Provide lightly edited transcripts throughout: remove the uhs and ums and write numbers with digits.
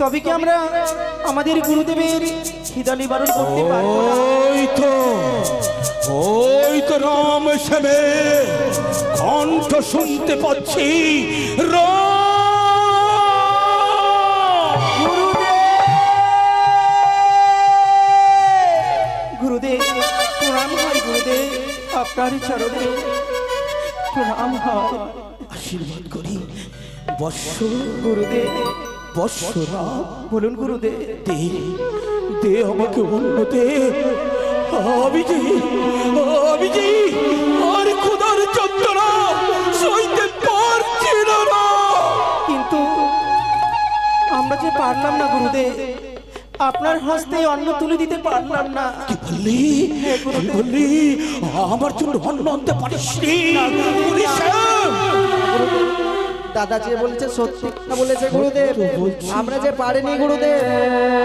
তবে কি আমরা আমাদের গুরুদেবের খিদা নিবারণ করতে পারবো না? ওই তো রাম শ্যামে কণ্ঠ শুনতে পাচ্ছি। গুরুদেব প্রণাম হয় গুরুদেব, আপনার চরণে প্রণাম হয়। আশীর্বাদ করি বৎস। গুরুদেব বৎস রাম, বলুন গুরুদেব। দে দে আমাকে অন্ন দে। আমি যে আর খোদার যন্ত্রণা সইতে পারছি না। কিন্তু আমরা যে পারলাম না গুরুদেব, আপনার হস্তে অন্ন তুলে দিতে পারলাম না। কি বললি? আমার জন্য অন্ন আনতে পারিস দাদা যে বলেছে সত্যি বলেছে গুরুদেব, আমরা যে পারিনি গুরুদেব,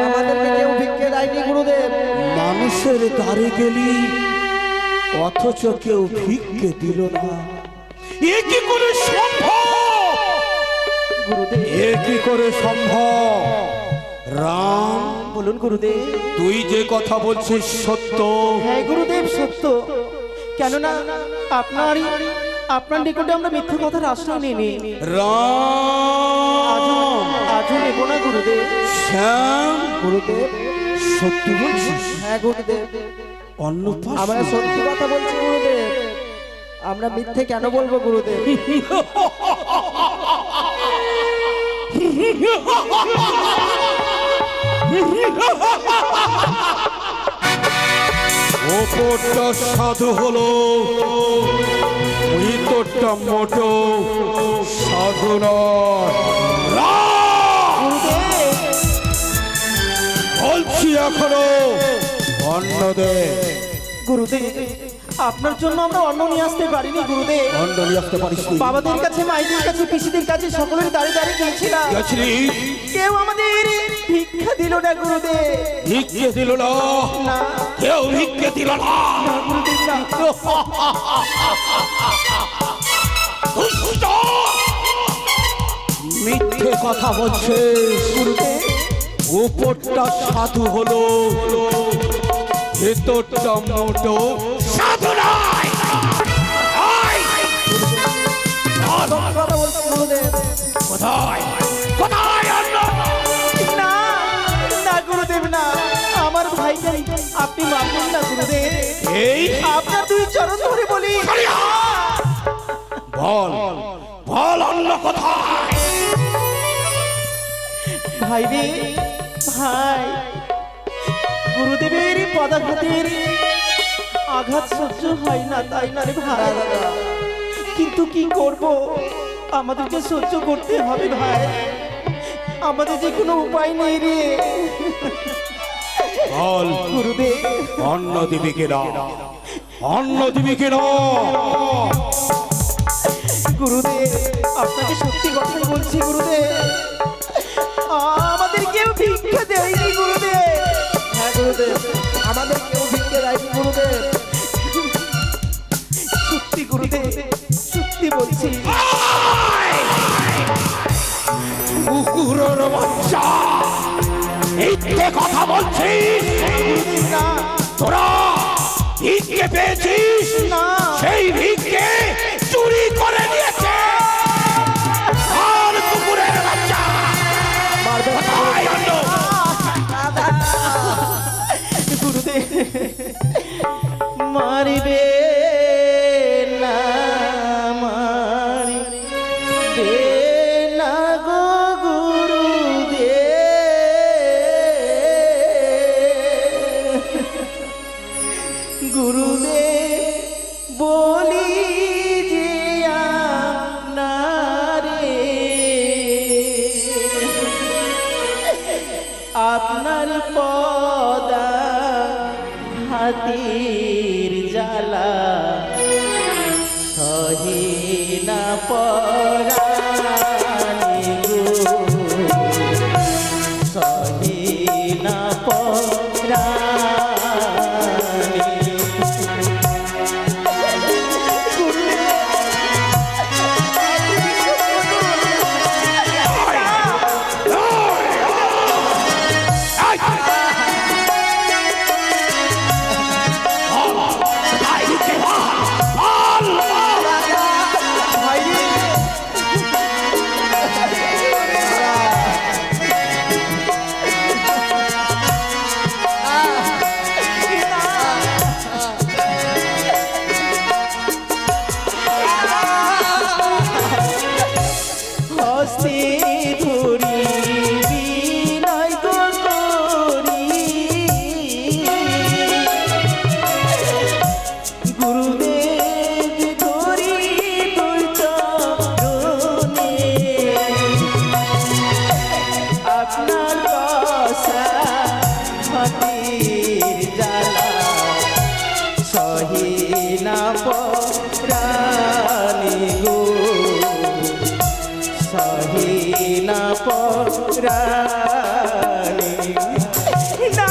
আমাদেরকে কেউ ভিক্ষে দেয়নি গুরুদেব। মানুষের দ্বারে গেলি অথচ কেউ ভিক্ষে দিল না, এ কি করে সম্ভব গুরুদেব? এ কি করে সম্ভব? রাম বলুন গুরুদেব। তুই যে কথা বলছিস সত্য? হ্যাঁ গুরুদেব সত্য। কেননা আপনার নিকটে আমরা মিথ্যা কথার আশ্রয় নিইনি। রাম আজও নেব না গুরুদেব। শ্যাম গুরুদেব সত্যি বলছিস? হ্যাঁ গুরুদেব, অন্য আমরা সত্যি কথা বলছি গুরুদেব, আমরা মিথ্যে কেন বলবো গুরুদেব? ওপরটা সাধু হলো, ভিতরটা মোটো সাধু নয়। বলছি এখনো অন্ন দে। গুরুদেব আপনার জন্য আমরা অন্ন নিয়ে আসতে পারিনি গুরুদেব। অন্ন নিয়ে আসতে পারিস? বাবাদের কাছে, মায়েদের কাছে, পিসিদের কাছে সকলের দাঁড়িয়ে দাঁড়িয়ে গিয়েছিলাম, কেউ আমাদের ভিক্ষা দিল না গুরুদেব। ভিক্ষে দিল না? কেউ ভিক্ষে দিল না গুরুদেব না। মিথ্যে কথা বলছিস গুরুদেব। উপরটা সাধু হলো, ভেতরটা মোটো সাধু নয়। কোথায় কোথায় অন্ন? না না গুরুদেব না, আমার ভাইকে আপনি মানবেন না গুরুদেব। এই আপনার দুই চরণ ধরে বলি, বল বল অন্ন কোথায়? ভাই রে ভাই, গুরুদেবের পদাঘাতের আঘাত সহ্য হয় না, তাই না রে ভাই? কিন্তু কি করব, আমাদেরকে সহ্য করতে হবে ভাই, আমাদের যে কোনো উপায় নেই রে। বল গুরুদেব অন্ন দিবি কিনা? অন্ন দিবি কিনা? গুরুদেব আপনাকে সত্যি কথাই বলছি গুরুদেব, আমাদের কেউ ভিক্ষা দেয়নি গুরুদেব। হ্যাঁ গুরুদেব, আমাদের কেউ ভিক্ষে দেয়নি গুরুদেব। সত্যি গুরুদেব, সত্যি বলছি। কুকুরের বাচ্চা, মিথ্যে কথা বলছিস? গুরুদেব না, তোরা ভিক্ষে পেয়েছিস? না, সেই ভিক্ষে চুরি করে নিয়েছে। আর কুকুরের বাচ্চা কোথায় অন্ন? গুরুদেব মারিবে না, মারিবে না গো গুরুদেব। গুরুদেব বলি যে আপনারে, আপনার পদা হাতির জ্বালা সহে না পরাণে গো, সহে না পরাণে। রানী না না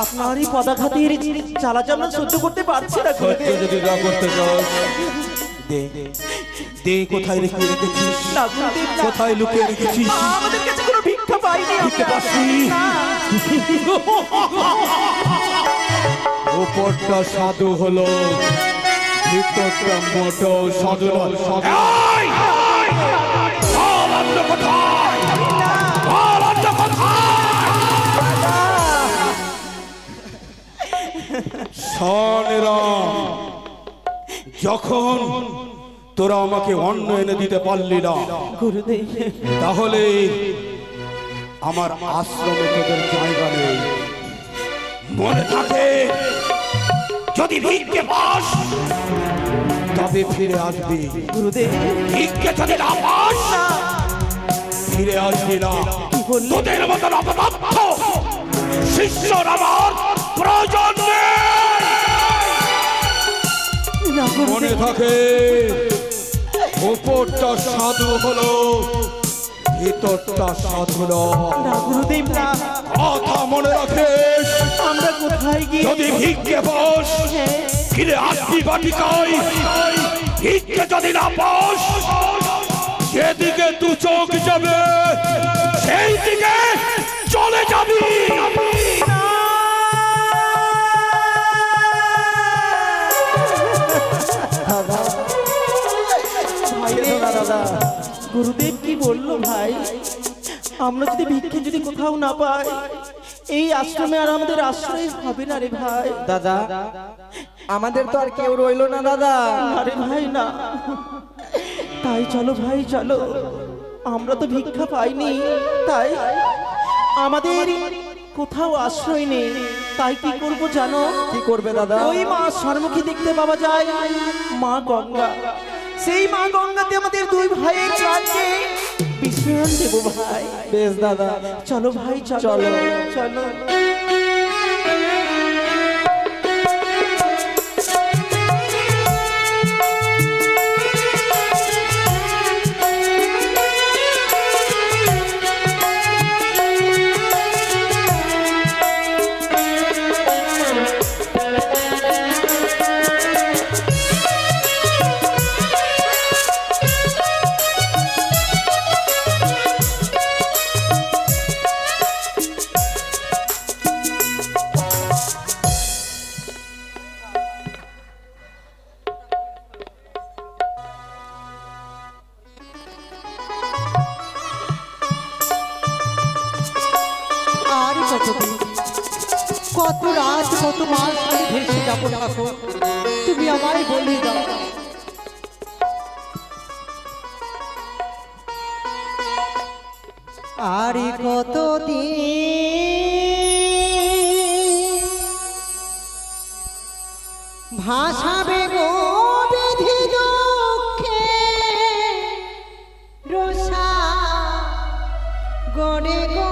আপনারই পদাঘাতের চালাচালা সহ্য করতে পারছি না। সহ্য যদি না করতে চাস দে দে, কোথায় রেখে রেখেছিস, কোথায় লুকিয়ে রেখেছিস? আমাদের কাছে কোনো ভিক্ষা পাইনি। ভিক্ষা পাসনি? উপরটা সাধু হলো, ভিতরটা মোটো সাধু নয়। যখন তোরা আমাকে অন্ন এনে দিতে পারলি না, তাহলে আমার আশ্রমে তোদের জায়গা নেই। মনে থাকে, যদি ভিক্ষে পাস তবে ফিরে আসবি, ভিক্ষে যদি না পাস ফিরে আসবি না। তোদের মতন অপদার্থ শিষ্যর আমার প্রয়োজন নেই। মনে থাকে, উপরটা সাধু হলো, ভিতরটা সাধু নয়। কথা মনে রাখিস। আমরা কোথায় গিয়ে যদি ভিক্ষে পাস ফিরে আসবি বাটিকায়, ভিক্ষে যদি না পাস যেদিকে দু চোখ যাবে সেই দিকে চলে যাবি। গুরুদেব কি বললো ভাই? আমরা যদি ভিক্ষে যদি কোথাও না পাই, এই আশ্রমে আর আমাদের আশ্রয় হবে না রে ভাই। দাদা, আমাদের তো আর কেউ রইলো না দাদা। আরে ভাই না, তাই চলো ভাই চলো, আমরা তো ভিক্ষা পাইনি, তাই আমাদের কোথাও আশ্রয় নেই। তাই কি করব জানো? কি করবে দাদা? ওই মা স্বর্ণমুখী দেখতে পাওয়া যায়, মা গঙ্গা। সেই মা গঙ্গাতে আমাদের দুই ভাইয়ের প্রাণকে বিশ্রাম দেবো ভাই। বেশ দাদা, চলো ভাই চলো চলো। কত রাত কত মাস আমি ভেসে যাবো ঠাকুর, তুমি আমায় বলে দাও। আর কত দিন ভাসাবে গো বিধি দুঃখে রোষা গড়ে গো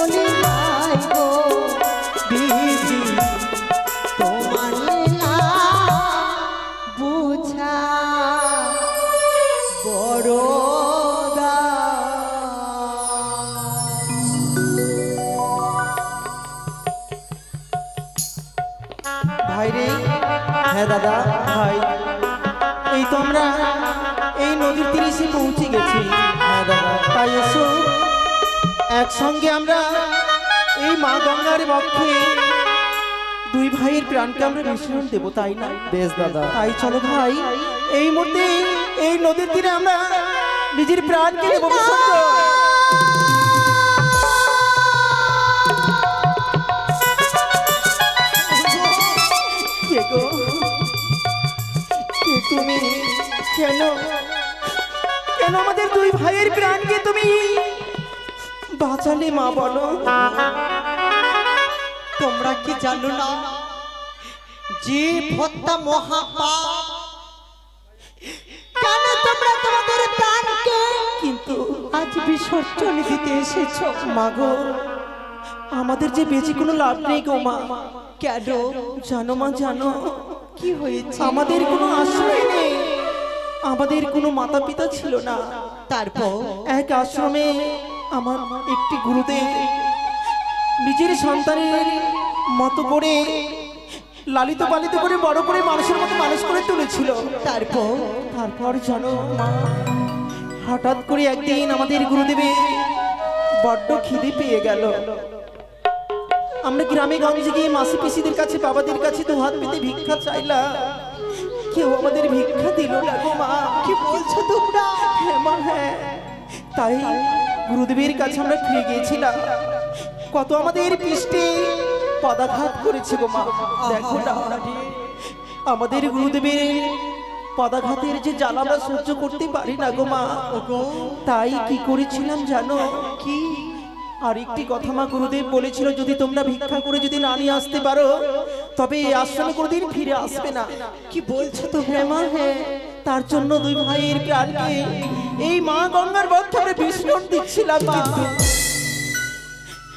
বলি নাই গো বিধি তোমার লীলা বুঝা বড় ভাই রে, হ্যাঁ দাদা। ভাই এই তো আমরা এই নদীর তীরে এসে পৌঁছে গেছি। হ্যাঁ দাদা। তাই এসো একসঙ্গে আমরা এই মা গঙ্গার বক্ষে দুই ভাইয়ের প্রাণকে আমরা বিসর্জন দেবো, তাই না? বেশ দাদা। তাই চলো ভাই, এই মুহূর্তে এই নদীর তীরে আমরা নিজের প্রাণকে দেবো বিসর্জন। কে গো? কে তুমি? কেন কেন আমাদের দুই ভাইয়ের প্রাণকে তুমি বাঁচালে মা, বলো? তোমরা কি জানো না জীব হত্যা মহাপাপ? কেন তোমরা তোমাদের প্রাণকে কিন্তু আজ বিসর্জন দিতে এসেছো? মা গো, আমাদের যে বেঁচে কোনো লাভ নেই গো মা। কেন? জানো মা, জানো কি হয়েছে? আমাদের কোনো আশ্রয় নেই, আমাদের কোনো মাতা পিতা ছিল না। তারপর এক আশ্রমে আমার একটি গুরুদেব নিজের সন্তানের মতো করে লালিত পালিত করে বড় করে মানুষের মতো মানুষ করে তুলেছিল। তারপর জানো মা, হঠাৎ করে একদিন আমাদের গুরুদেবের বড্ড খিদে পেয়ে গেল। আমরা গ্রামে গঞ্জে গিয়ে মাসি পিসিদের কাছে, বাবাদের কাছে দু হাত পেতে ভিক্ষা চাইলাম, কেউ আমাদের ভিক্ষা দিল না গো মা। কি বলছো তোমরা? হ্যাঁ মা, হ্যাঁ। তাই গুরুদেবের কাছে আমরা ফিরে গিয়েছিলাম। কত আমাদের পৃষ্ঠে পদাঘাত করেছে গো মা, দেখো না। আমাদের গুরুদেবের পদাঘাতের যে জ্বালা আমরা সহ্য করতে পারি না গো মা। তাই কি করেছিলাম জানো? কি? আর একটি কথা মা, গুরুদেব বলেছিল যদি তোমরা ভিক্ষা করে যদি না নিয়ে আসতে পারো তবে এই আশ্রমে কোনোদিন ফিরে আসবে না। কি বলছো তো? হ্যাঁ মা, হ্যাঁ। তার জন্য দুই ভাইয়ের প্রাণকে এই মা গঙ্গার বক্ষে আমরা বিসর্জন দিচ্ছিলাম মা।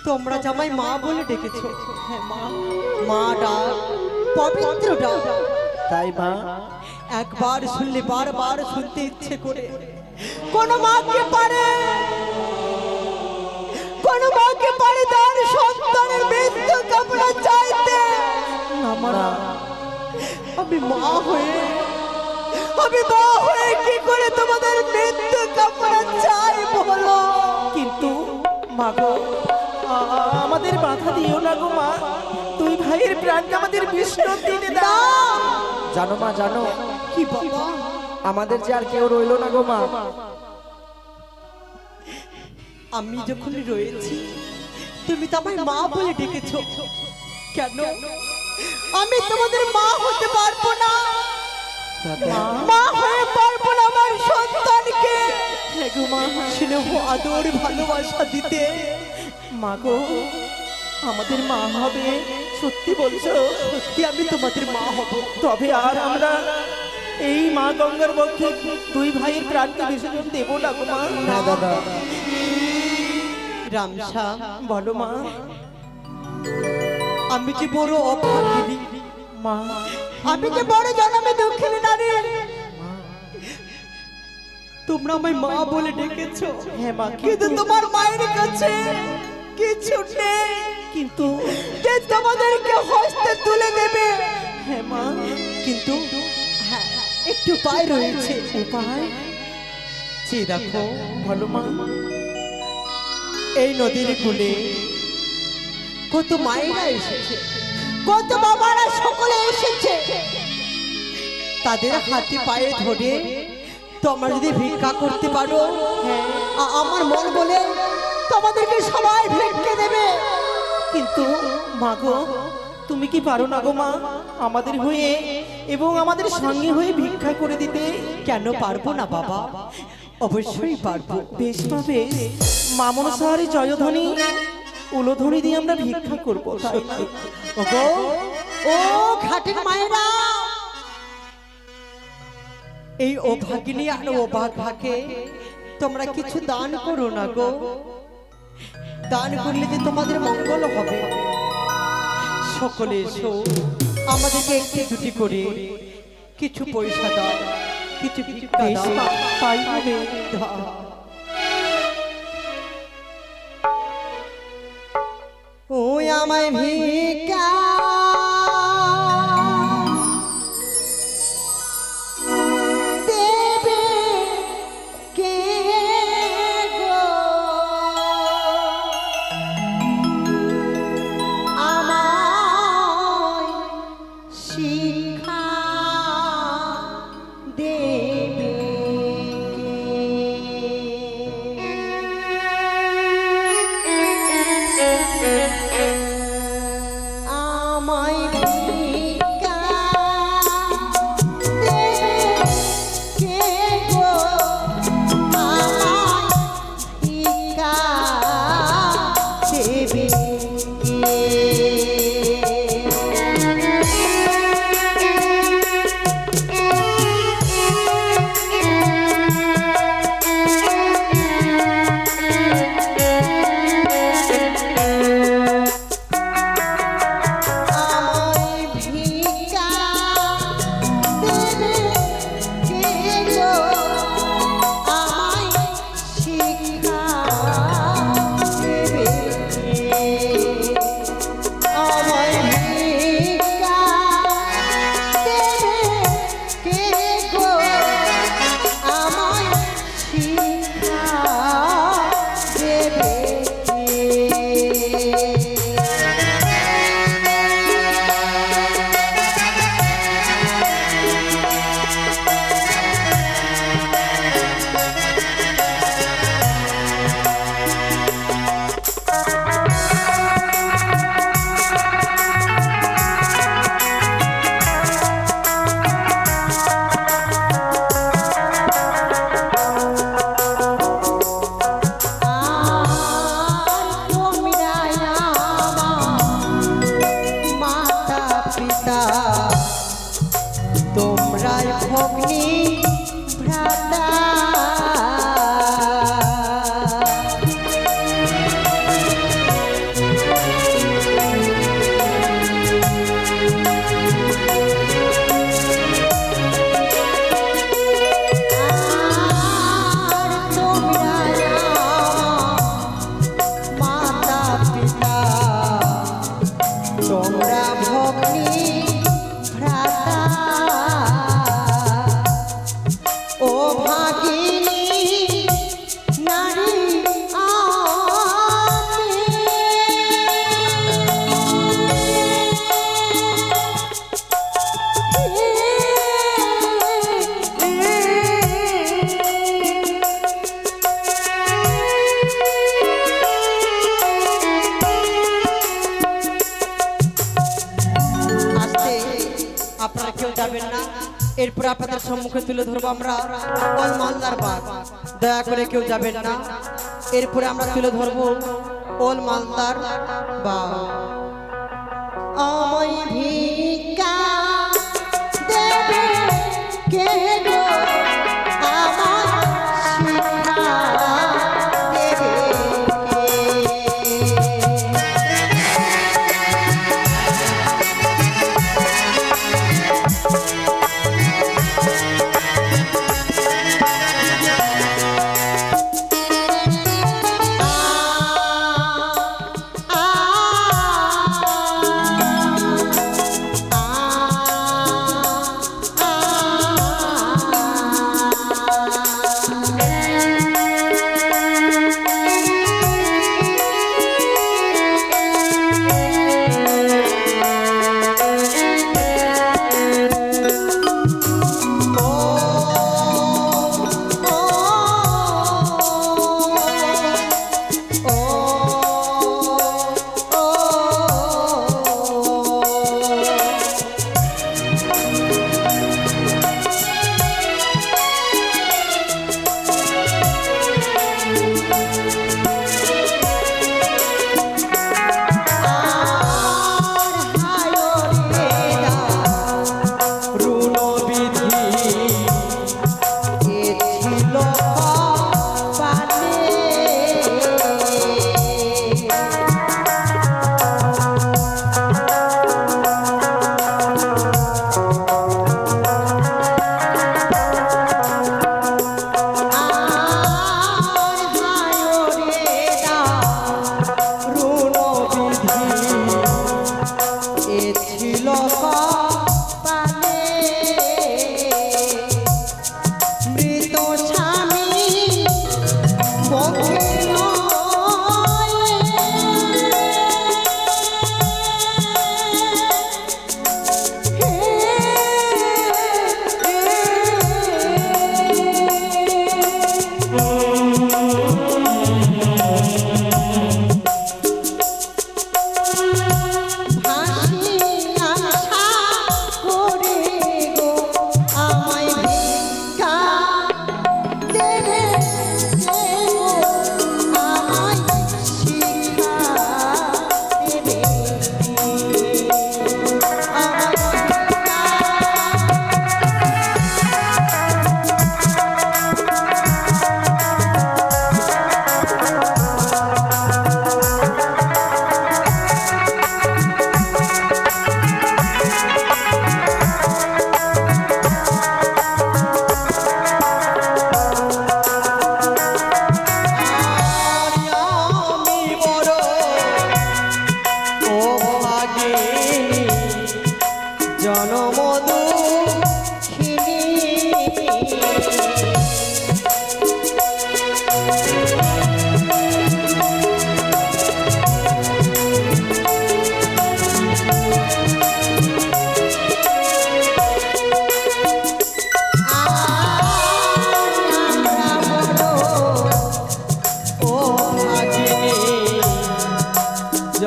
তোমরা জামাই মা বলে ডেকেছো? হ্যাঁ মা, মা ডাক পবিত্র ডাক। তাই মা, একবার শুনলে বারবার শুনতে ইচ্ছে করে। কোন মাকে পারে, কোন মাকে পারে তার সন্তানের মৃত্যু কামনা চাইতে? না মা, আমি মা হয়ে কি করে তোমাদের মৃত্যু কামনা চাই বলো? কিন্তু মা গো, আমাদের বাধা দিও না গো মা। দুই ভাইয়ের প্রাণকে আমাদের বিসর্জন দিতে দাও। জানো মা, জানো কি বাবা, আমাদের যে আর কেউ রইলো না গো মা। আমি যখন রয়েছি তুমি তো আমায় মা বলে ডেকেছো, কেন আমি তোমাদের মা হতে পারবো না? মা হয়ে পারবো না আমার সন্তানকে স্নেহ আদর ভালোবাসা দিতে? মা গো, আমাদের মা হবে সত্যি বলছো? সত্যি আমি তোমাদের মা হব। তবে আর আমরা এই মা গঙ্গার বক্ষে দুই ভাইয়ের প্রাণকে বিসর্জন দেবো না গো মা। না দাদা। রামসা, বলো মা। আমি যে বড় অভাগিনী মা, আমি যে বড় জন্মে দুঃখিনী নারী। তোমরা আমায় মা বলে ডেকেছো। হ্যাঁ মা, কিন্তু তোমার মায়ের কাছে কিছু নেই, কিন্তু যে তোমাদেরকে হস্তে তুলে দেবে। হ্যাঁ মা, কিন্তু হ্যাঁ, একটু উপায় রয়েছে। উপায়? যে দেখো, বলো মা। এই নদীর কূলে কত মায়েরা এসেছে, কত বাবারা সকলে এসেছে। তাদের হাতে পায়ে ধরে তোমরা যদি ভিক্ষা করতে পারো, আমার মন বলে তোমাদেরকে সবাই ভিক্ষে দেবে। কিন্তু মা গো, তুমি কি পারো না গো মা আমাদের হয়ে এবং আমাদের সঙ্গে হয়ে ভিক্ষা করে দিতে? কেন পারবো না বাবা, অবশ্যই পারবো। বেশ মা, বেশ। মা মনসাহারি জয়ধ্বনি উলোধ্বনি দিয়ে আমরা ভিক্ষা করবো, তাই না? ওগো, ও ঘাটের মায়েরা, এই অভাগিনী আর অভাগাকে তোমরা কিছু দান করো না গো। দান করলে যে তোমাদের মঙ্গল হবে। সকলে এসো, আমাদেরকে একটি দুটি করে কিছু পয়সা দাও, কিছু ভিক্ষা বেশ দাও। মা, তাই হবে। দাও। ও আমায় ভিক্ষা দেবে কে গো? আমায় শিক্ষা দেবে কে? আমায় ভিক্ষা দেবে কে গো? আমায় ভিক্ষা দেবে আমায় ভিক্ষা দেবে কে গো? আমায় শিক্ষা দেবে কে? আমায় ভিক্ষা দেবে কে গো? আমায় শিক্ষা দেবে কে? তোমরাই আমার মাতা পিতা, তোমরাই ভগ্নী ভ্রাতা। আর তোমরাই আমার মাতা পিতা, তোমরা ভগ্নী ভ্রাতা। ও ভাগিনী নারী আস্তে, আপনারা কেউ যাবেন না। এরপর আপনাদের সম্মুখে তুলে ধরবো আমরা ওল মালদার বাঘ। দয়া করে কেউ যাবেন না। এরপরে আমরা তুলে ধরবো ওল মালদার বাঘ। আমায় ভিক্ষা দেবে কে গো? আমায় শিক্ষা দেবে কে? আ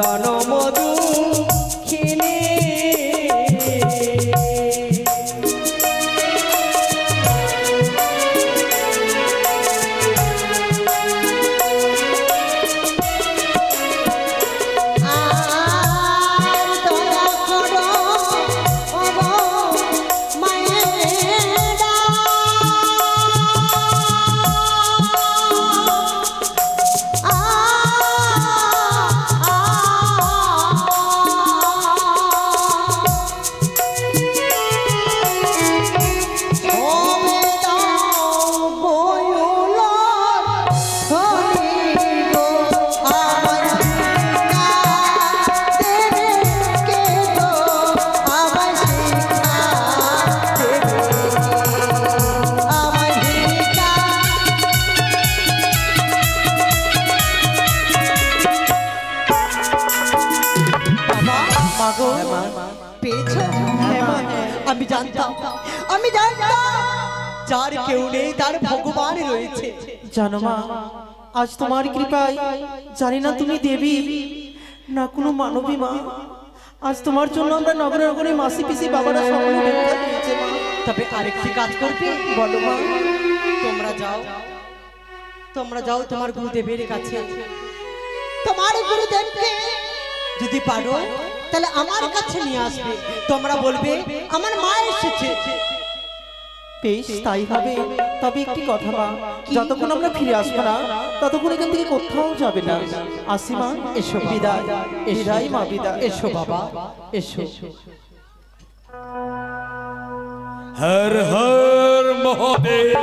জনমধু খেলে আমি জানতাম যার কেউ নেই তার ভগবান রয়েছে। জানো মা, আজ তোমার কৃপায় জানি না তুমি দেবী না কোনো মানবী মা, আজ তোমার জন্য আমরা নগরে নগরে মাসি পিসি বাবারা সকলে ভিক্ষা দিয়েছে মা। তবে আরেকটি কাজ করবে, বলো মা। তোমরা যাও তোমার গুরুদেবের কাছে। তোমার গুরুদেবকে যদি পারো তাহলে আমার কাছে নিয়ে আসবে। তোমরা বলবে আমার মা এসেছে। বেশ তাই হবে। তবে একটি কথা মা, যতক্ষণ আমরা ফিরে আসবো না ততক্ষণ এখান থেকে কোথাও যাবে না। আসি মা, এসো বিদায়। বিদায় মা, বিদায়। এসো বাবা, এসো। হর হর মহাদেব।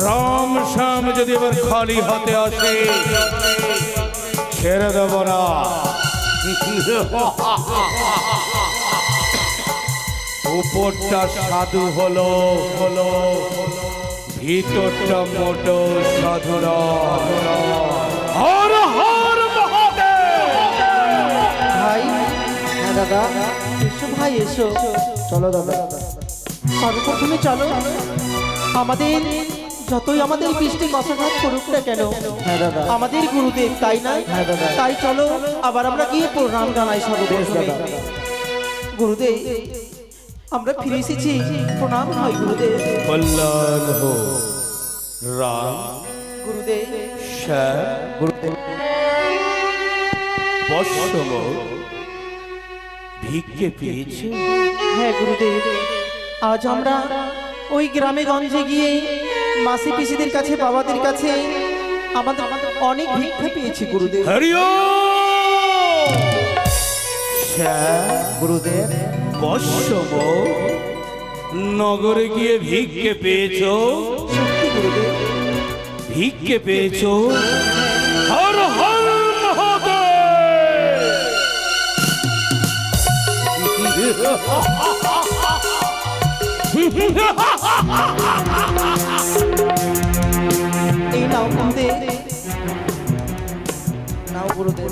রাম শ্যাম যদি এবার খালি হাতে আসে ছেড়ে দেব না। উপরটা সাধু হলো ভিতরটা মোটো সাধু হর হর মহাদেব। ভাই, হ্যাঁ দাদা, এসো ভাই এসো। চলো দাদা। সর্বপ্রথমে চলো, আমাদের যতই আমাদের বৃষ্টি কষাঘাত করুক না কেন, হ্যাঁ দাদা, আমাদের গুরুদেব তাই না? হ্যাঁ দাদা। তাই চলো আবার আমরা গিয়ে প্রণাম জানাই সর্বপ্রথমে। গুরুদেব, আমরা ফিরে এসেছি, প্রণাম হয় গুরুদেব। কল্যাণ হো রাম। গুরুদেব, শ্যাম, গুরুদেব, বৎসম ভিক্ষে পেয়েছে। হ্যাঁ গুরুদেব, আজ আমরা ওই গ্রামে গঞ্জে গিয়ে মাসি পিসিদের কাছে বাবাদের কাছে আমাদের অনেক ভিক্ষা পেয়েছি গুরুদেব। হরি শ্যাম, গুরুদেব, বৎসম নগরে গিয়ে ভিক্ষে পেয়েছো? সত্যি গুরুদেব, ভিক্ষে পেয়েছো? হর হর মহাদেব। এই নাও গুরুদেব। নাও গুরুদেব।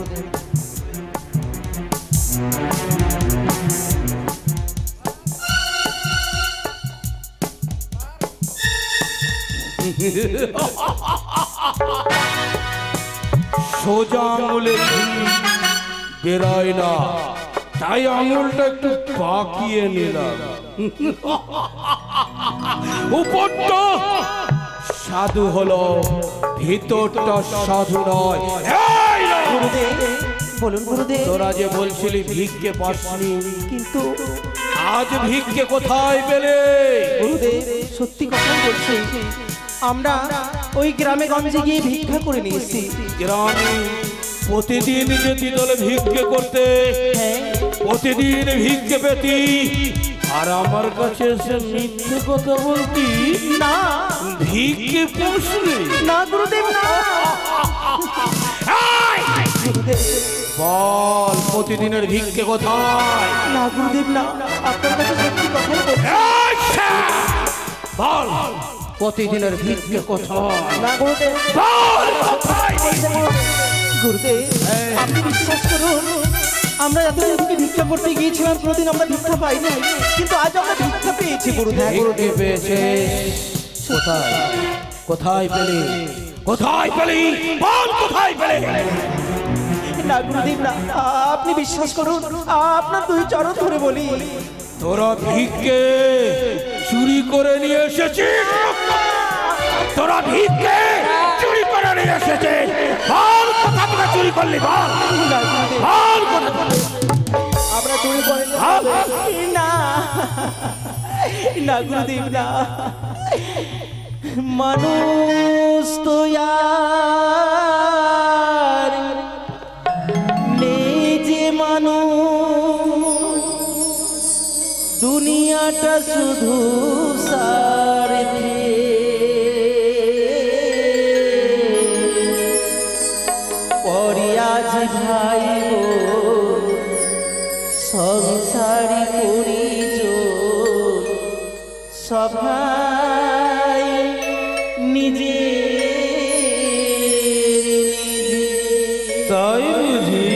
সোজা আঙুলে বেরোয় না, তাই আঙুলটা একটু বাঁকিয়ে নিলাম। উপরটা সাধু হলো, ভিতরটা সাধু নয়। গুরুদেব বলুন গুরুদেব। তোরা যে বলছিলি ভিক্ষে পাসনি, কিন্তু আজ ভিক্ষে কোথায় পেলে? গুরুদেব সত্যি কথা বলছি, আমরা ওই গ্রামে গঞ্জে গিয়ে ভিক্ষা করে নিয়েছি। গ্রামে প্রতিদিন যেতি দলে ভিক্ষে করতে, হ্যাঁ প্রতিদিন ভিক্ষে পেতি, আর আমার কাছে এসে মিথ্যে কথা বলতি। না ভিক্ষে পৌঁছলি না গুরুদেব না। গুরুদেব বল, প্রতিদিনের ভিক্ষে কোথায়? না গুরুদেব না, আপনার কাছে সত্যি কথা বলছি। বল, প্রতিদিনের ভিক্ষে কোথায়? না গুরুদেব, বল কোথায়? গুরুদেব আপনি বিশ্বাস করুন, আমরা এতদিন থেকে ভিক্ষা করতে গিয়েছিলাম, কোনোদিন আমরা ভিক্ষা পাই নাই, কিন্তু আজ আমরা ভিক্ষা পেয়েছি গুরুদেব। কে পেয়েছে? কোথায় কোথায় পেলি? কোথায় পেলি? বল কোথায় পেলি? না গুরুদেব না, আপনি বিশ্বাস করুন, আপনার দুই চরণ ধরে বলি, তোরা ভিক্ষে চুরি করে নিয়ে এসেছিস? তোরা ভিক্ষে চুরি করে নিয়ে এসেছিস? বল কোথা থেকে চুরি করলি? বল বল কোথা থেকে? আমরা চুরি করি না না গুরুদেব না, মানুষ তো আর নেই যে মানুষ, দুনিয়াটা শুধু সারথি, পরিয়াজ ভাই সংসারী পরিজন সবাই নিজে তাই বুঝি?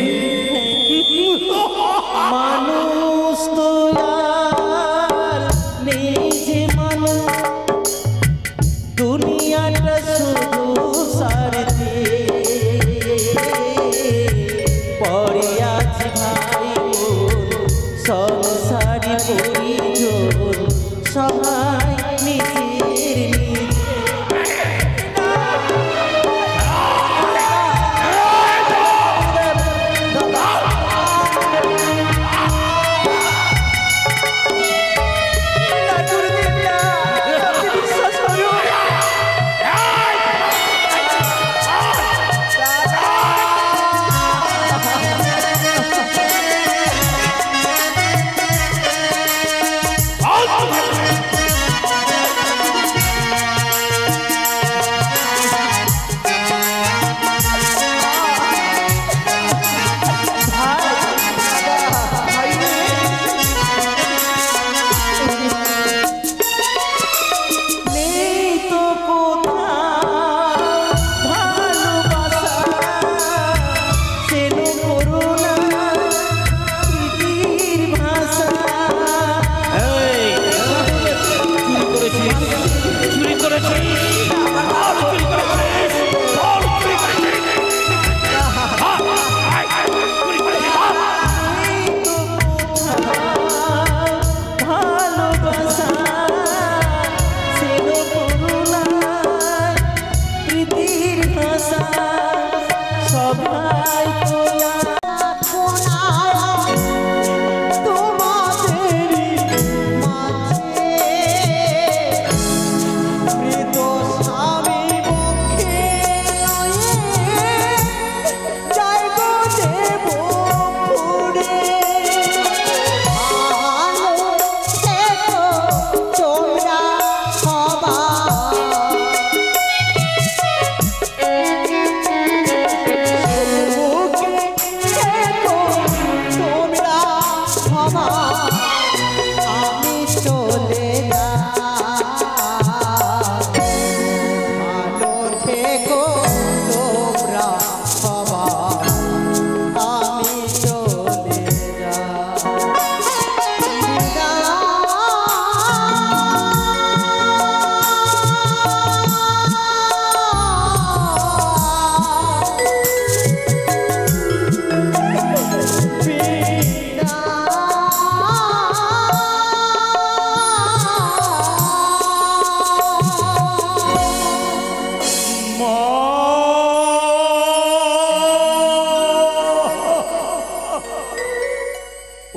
মানুষ তো আর নেই যে মানুষ, দুনিয়াটা শুধু সারথি, পরে আজ ভাই সংসারী পরিজন সবাই নিজের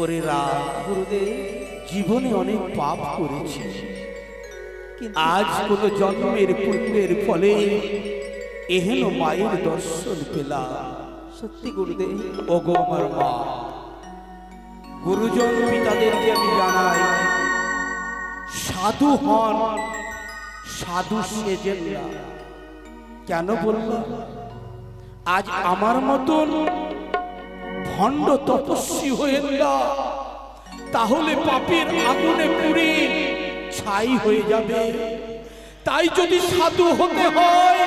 ওরে রাম, গুরুদেব জীবনে অনেক পাপ করেছি, আজ কোন জন্মের পুণ্যের ফলে এহেন মায়ের দর্শন পেলাম। সত্যি গুরুদেব, ওগো আমার মা, গুরুজন পিতাদেরকে আমি জানাই, সাধু হন, সাধু সেজেন না। কেন বললাম? আজ আমার মতন ভণ্ড তপস্বী হয়েন না, তাহলে পাপের আগুনে পুড়ে ছাই হয়ে যাবে। তাই যদি সাধু হতে হয়,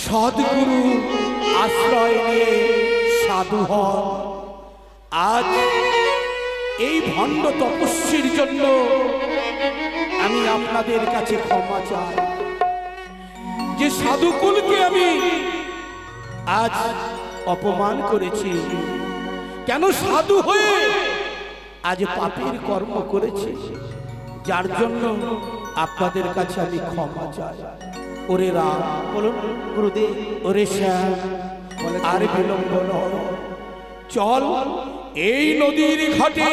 সদ্গুরু আশ্রয় নিয়ে সাধু হন। আজ এই ভণ্ড তপস্বীর জন্য আমি আপনাদের কাছে ক্ষমা চাই, যে সাধুকুলকে আমি আজ অপমান করেছি। কেন সাধু হয়ে আজ পাপের কর্ম করেছে, যার জন্য আপনাদের কাছে আমি ক্ষমা চাই। ওরে রাম, বলুন গুরুদেব। ওরে শ্যাম, আর বিলম্ব নয়, চল এই নদীর ঘাটে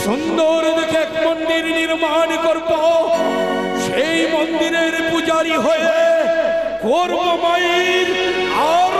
সুন্দর দেখে এক মন্দির নির্মাণ করব। সেই মন্দিরের পূজারী হয়ে করব মায়ের আর